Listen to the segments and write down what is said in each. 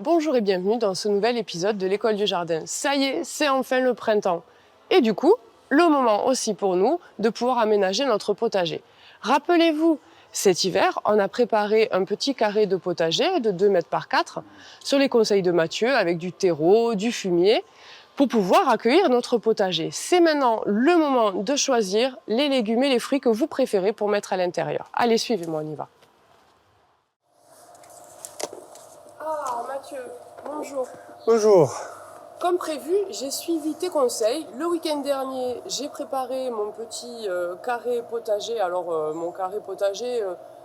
Bonjour et bienvenue dans ce nouvel épisode de l'École du Jardin. Ça y est, c'est enfin le printemps. Et du coup, le moment aussi pour nous de pouvoir aménager notre potager. Rappelez-vous, cet hiver, on a préparé un petit carré de potager de 2 mètres par 4 sur les conseils de Mathieu avec du terreau, du fumier pour pouvoir accueillir notre potager. C'est maintenant le moment de choisir les légumes et les fruits que vous préférez pour mettre à l'intérieur. Allez, suivez-moi, on y va. Ah, Mathieu, bonjour. Bonjour. Comme prévu, j'ai suivi tes conseils. Le week-end dernier, j'ai préparé mon petit carré potager. Alors, mon carré potager,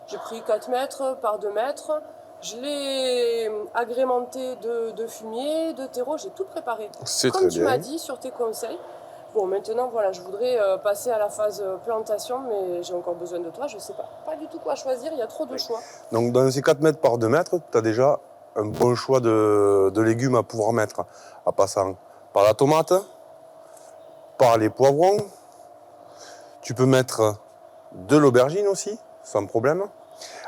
j'ai pris 4 mètres par 2 mètres. Je l'ai agrémenté de fumier, de terreau, j'ai tout préparé. C'est Comme très tu bien. m'as dit sur tes conseils. Bon, maintenant, voilà, je voudrais passer à la phase plantation, mais j'ai encore besoin de toi. Je ne sais pas du tout quoi choisir, il y a trop de choix. Donc dans ces 4 mètres par 2 mètres, tu as déjà un bon choix de légumes à pouvoir mettre. En passant par la tomate, par les poivrons. Tu peux mettre de l'aubergine aussi, sans problème.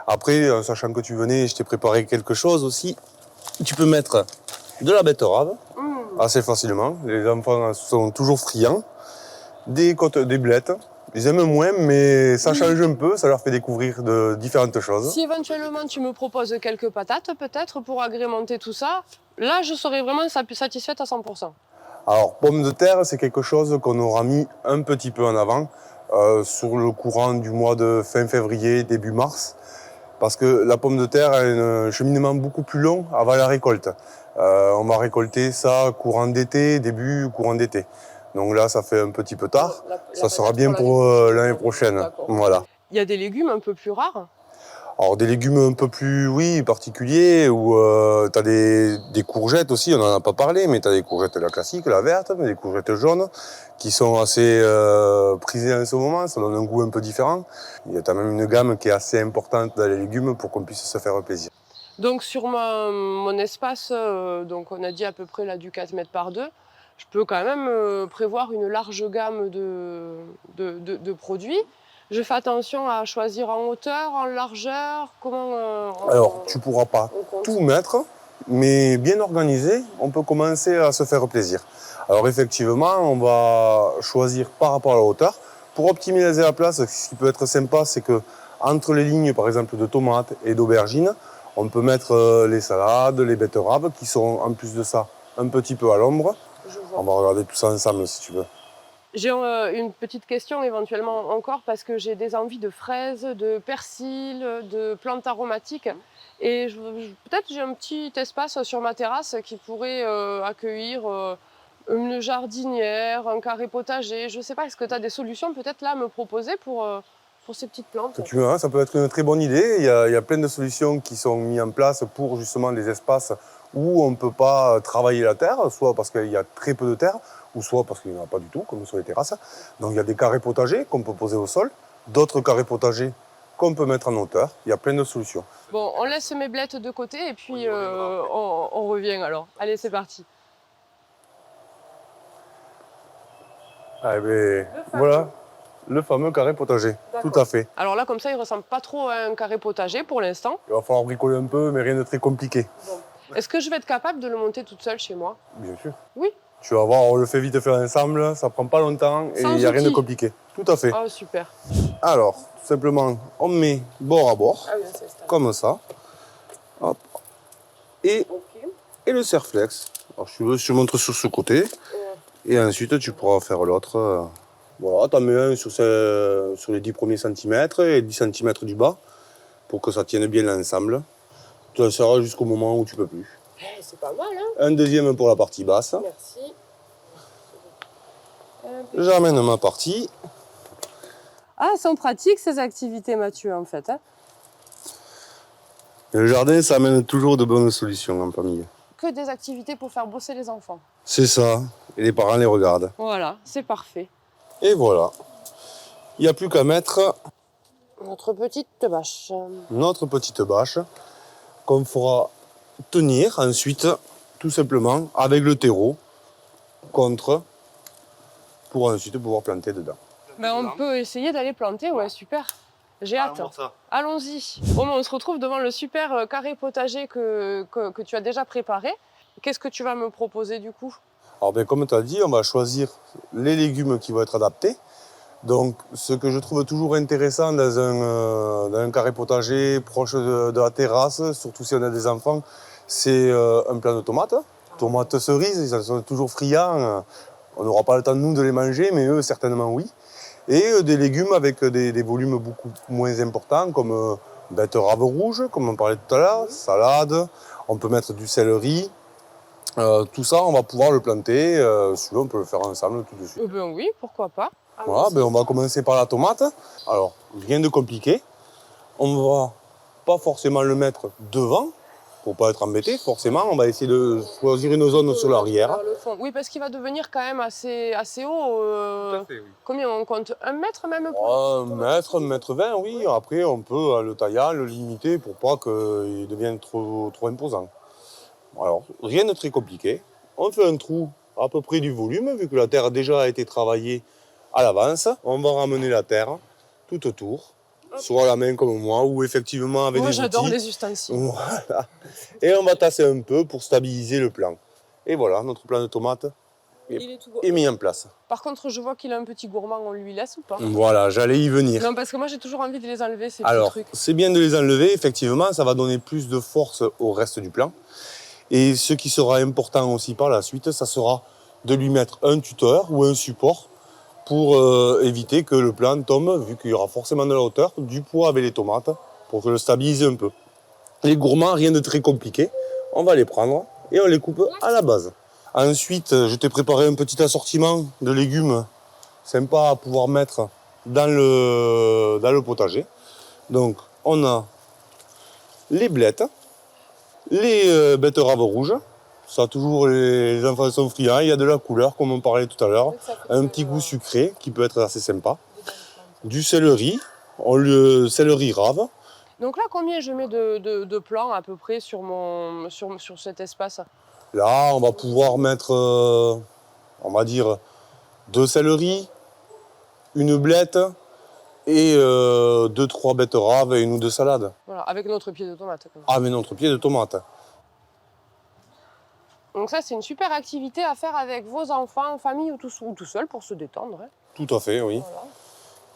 Après, sachant que tu venais, je t'ai préparé quelque chose aussi. Tu peux mettre de la betterave, assez facilement. Les enfants sont toujours friands. Des blettes. Ils aiment moins, mais ça change un peu, ça leur fait découvrir de différentes choses. Si éventuellement tu me proposes quelques patates, peut-être, pour agrémenter tout ça, là, je serais vraiment satisfaite à 100%. Alors, pommes de terre, c'est quelque chose qu'on aura mis un petit peu en avant sur le courant du mois de fin février, début mars, parce que la pomme de terre a un cheminement beaucoup plus long avant la récolte. On va récolter ça courant d'été, début courant d'été. Donc là, ça fait un petit peu tard. Ça sera bien pour l'année prochaine. Voilà. Il y a des légumes un peu plus rares. Alors des légumes un peu plus, oui, particuliers, ou tu as des courgettes aussi, on n'en a pas parlé, mais tu as des courgettes la classique, la verte, mais des courgettes jaunes, qui sont assez prisées en ce moment, ça donne un goût un peu différent. Il y a quand même une gamme qui est assez importante dans les légumes pour qu'on puisse se faire plaisir. Donc sur mon espace, donc on a dit à peu près là du 4 mètres par 2, je peux quand même prévoir une large gamme de produits. Je fais attention à choisir en hauteur, en largeur, comment... Alors, tu pourras pas tout mettre, mais bien organisé, on peut commencer à se faire plaisir. Alors effectivement, on va choisir par rapport à la hauteur. Pour optimiser la place, ce qui peut être sympa, c'est que entre les lignes, par exemple, de tomates et d'aubergines, on peut mettre les salades, les betteraves, qui sont en plus de ça un petit peu à l'ombre. On va regarder tout ça ensemble si tu veux. J'ai une petite question éventuellement encore parce que j'ai des envies de fraises, de persil, de plantes aromatiques. Et peut-être j'ai un petit espace sur ma terrasse qui pourrait accueillir une jardinière, un carré potager. Je ne sais pas, est-ce que tu as des solutions peut-être là à me proposer pour ces petites plantes? Tu verras, ça peut être une très bonne idée. Il y a plein de solutions qui sont mises en place pour justement des espaces où on ne peut pas travailler la terre, soit parce qu'il y a très peu de terre, ou soit parce qu'il n'y en a pas du tout, comme sur les terrasses. Donc il y a des carrés potagers qu'on peut poser au sol, d'autres carrés potagers qu'on peut mettre en hauteur. Il y a plein de solutions. Bon, on laisse mes blettes de côté et puis on revient alors. Allez, c'est parti. Ah, ben, voilà, le fameux carré potager, tout à fait. Alors là, comme ça, il ressemble pas trop à un carré potager pour l'instant. Il va falloir bricoler un peu, mais rien de très compliqué. Bon. Est-ce que je vais être capable de le monter toute seule chez moi? Bien sûr. Oui. Tu vas voir, on le fait vite faire ensemble, ça prend pas longtemps et il n'y a rien de compliqué. Tout à fait. Oh, super. Alors, tout simplement, on met bord à bord, Ah oui, c'est ça. comme ça. Hop. Et le serre-flex. Alors, je te montre sur ce côté. Et ensuite, tu pourras faire l'autre. Voilà, tu en mets un sur les 10 premiers centimètres et 10 centimètres du bas pour que ça tienne bien l'ensemble. Tu laisseras jusqu'au moment où tu peux plus. C'est pas mal, hein? Un deuxième pour la partie basse. Merci. J'amène ma partie. Ah, sont pratiques ces activités, Mathieu, en fait. Hein? Le jardin, ça amène toujours de bonnes solutions en famille. Que des activités pour faire bosser les enfants. C'est ça. Et les parents les regardent. Voilà, c'est parfait. Et voilà. Il n'y a plus qu'à mettre Notre petite bâche. notre petite bâche qu'on fera tenir ensuite, tout simplement, avec le terreau contre pour ensuite pouvoir planter dedans. Ben, on peut essayer d'aller planter, ouais, super. J'ai hâte. Allons-y. Bon, on se retrouve devant le super carré potager que tu as déjà préparé. Qu'est-ce que tu vas me proposer du coup? Alors ben, comme tu as dit, on va choisir les légumes qui vont être adaptés. Donc ce que je trouve toujours intéressant dans un carré potager proche de la terrasse, surtout si on a des enfants, c'est un plant de tomates. Tomates cerises, ils sont toujours friands. On n'aura pas le temps de nous de les manger, mais eux certainement oui. Et des légumes avec des volumes beaucoup moins importants, comme betterave rouge, comme on parlait tout à l'heure, salade, on peut mettre du céleri. Tout ça, on va pouvoir le planter. Si tu veux, on peut le faire ensemble tout de suite. Ben oui, pourquoi pas. Voilà, ben on va commencer par la tomate. Alors, rien de compliqué. On va pas forcément le mettre devant, pour pas être embêté. Forcément, on va essayer de choisir une zone sur l'arrière. Le fond. Oui, parce qu'il va devenir quand même assez haut. Tout à fait, oui. Combien on compte? 1 mètre même? Un mètre, 1,20 m, oui. Après, on peut le tailler, le limiter pour pas qu'il devienne trop imposant. Alors, rien de très compliqué. On fait un trou à peu près du volume, vu que la terre a déjà été travaillée à l'avance. On va ramener la terre tout autour, soit à la main comme moi, ou effectivement avec des outils. Moi, j'adore les ustensiles. Voilà. Et on va tasser un peu pour stabiliser le plant. Et voilà, notre plant de tomates est mis en place. Par contre, je vois qu'il a un petit gourmand, on lui laisse ou pas? Voilà, j'allais y venir. Non, parce que moi, j'ai toujours envie de les enlever, ces Alors, petits trucs. c'est bien de les enlever, effectivement, ça va donner plus de force au reste du plant. Et ce qui sera important aussi par la suite, ça sera de lui mettre un tuteur ou un support pour éviter que le plant tombe, vu qu'il y aura forcément de la hauteur, du poids avec les tomates, pour le stabiliser un peu. Les gourmands, rien de très compliqué, on va les prendre et on les coupe à la base. Ensuite, je t'ai préparé un petit assortiment de légumes sympa à pouvoir mettre dans le potager. Donc, on a les blettes, les betteraves rouges. Ça, toujours, les enfants sont friands. Il y a de la couleur, comme on parlait tout à l'heure. Un petit goût sucré qui peut être assez sympa. Du céleri, le céleri rave. Donc là, combien je mets de plants à peu près sur cet espace? Là, on va pouvoir mettre, on va dire, 2 céleris, une blette et 2-3 betteraves et 1 ou 2 salades. Voilà, avec notre pied de tomate. Ah, mais notre pied de tomate. Donc ça, c'est une super activité à faire avec vos enfants, en famille ou tout seul pour se détendre. Hein. Tout à fait, oui. Voilà.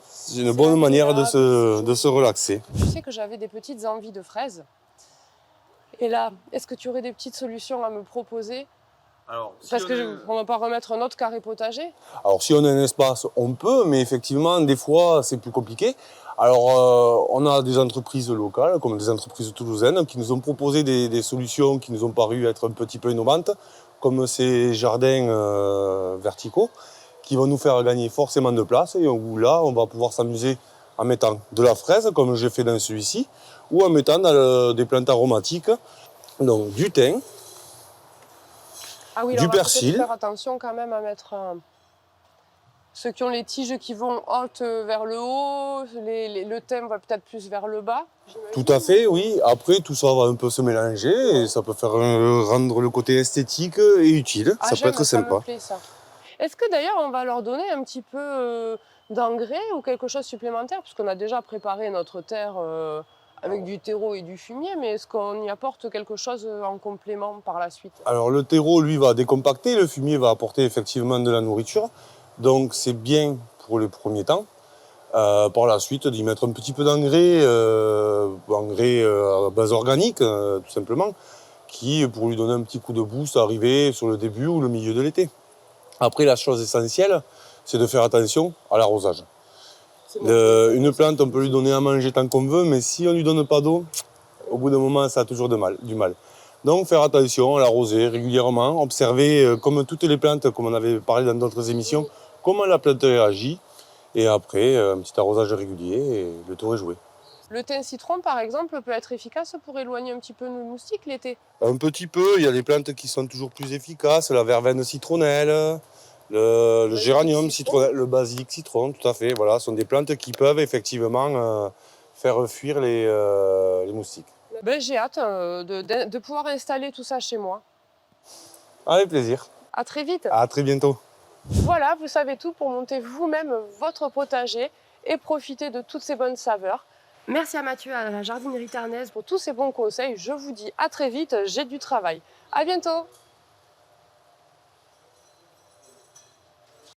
C'est une bonne manière de se relaxer. Je sais que j'avais des petites envies de fraises. Et là, est-ce que tu aurais des petites solutions à me proposer? Parce qu'on ne va pas remettre un autre carré potager. Alors, si on a un espace, on peut, mais effectivement, des fois, c'est plus compliqué. Alors, on a des entreprises locales, comme des entreprises toulousaines, qui nous ont proposé des solutions qui nous ont paru être un petit peu innovantes, comme ces jardins verticaux, qui vont nous faire gagner forcément de place, et où là, on va pouvoir s'amuser en mettant de la fraise, comme j'ai fait dans celui-ci, ou en mettant des plantes aromatiques, donc du thym, du persil. Faire attention quand même à mettre ceux qui ont les tiges qui vont hautes vers le haut, le thym va peut-être plus vers le bas. Tout à fait, oui. Après, tout ça va un peu se mélanger et ça peut faire rendre le côté esthétique et utile. Ça peut être sympa. Ça me plaît, ça. Est-ce que d'ailleurs on va leur donner un petit peu d'engrais ou quelque chose supplémentaire, puisqu'on a déjà préparé notre terre avec du terreau et du fumier, mais est-ce qu'on y apporte quelque chose en complément par la suite? Alors le terreau, lui, va décompacter, le fumier va apporter effectivement de la nourriture, donc c'est bien pour les premiers temps. Par la suite, d'y mettre un petit peu d'engrais, engrais à base organique, tout simplement, qui, pour lui donner un petit coup de boost, arriver sur le début ou le milieu de l'été. Après, la chose essentielle, c'est de faire attention à l'arrosage. Une plante, on peut lui donner à manger tant qu'on veut, mais si on ne lui donne pas d'eau, au bout d'un moment, ça a toujours du mal. Donc, faire attention à l'arroser régulièrement, observer, comme toutes les plantes, comme on avait parlé dans d'autres émissions, comment la plante réagit. Et après, un petit arrosage régulier et le tour est joué. Le thym citron, par exemple, peut être efficace pour éloigner un petit peu nos moustiques l'été? Un petit peu, il y a des plantes qui sont toujours plus efficaces, la verveine citronnelle, le géranium citronnelle, le basilic citron, tout à fait. Voilà, ce sont des plantes qui peuvent effectivement faire fuir les moustiques. Ben, j'ai hâte de pouvoir installer tout ça chez moi. Avec plaisir. À très vite. À très bientôt. Voilà, vous savez tout pour monter vous-même votre potager et profiter de toutes ces bonnes saveurs. Merci à Mathieu, à la jardinerie Ternaise pour tous ces bons conseils. Je vous dis à très vite, j'ai du travail. À bientôt!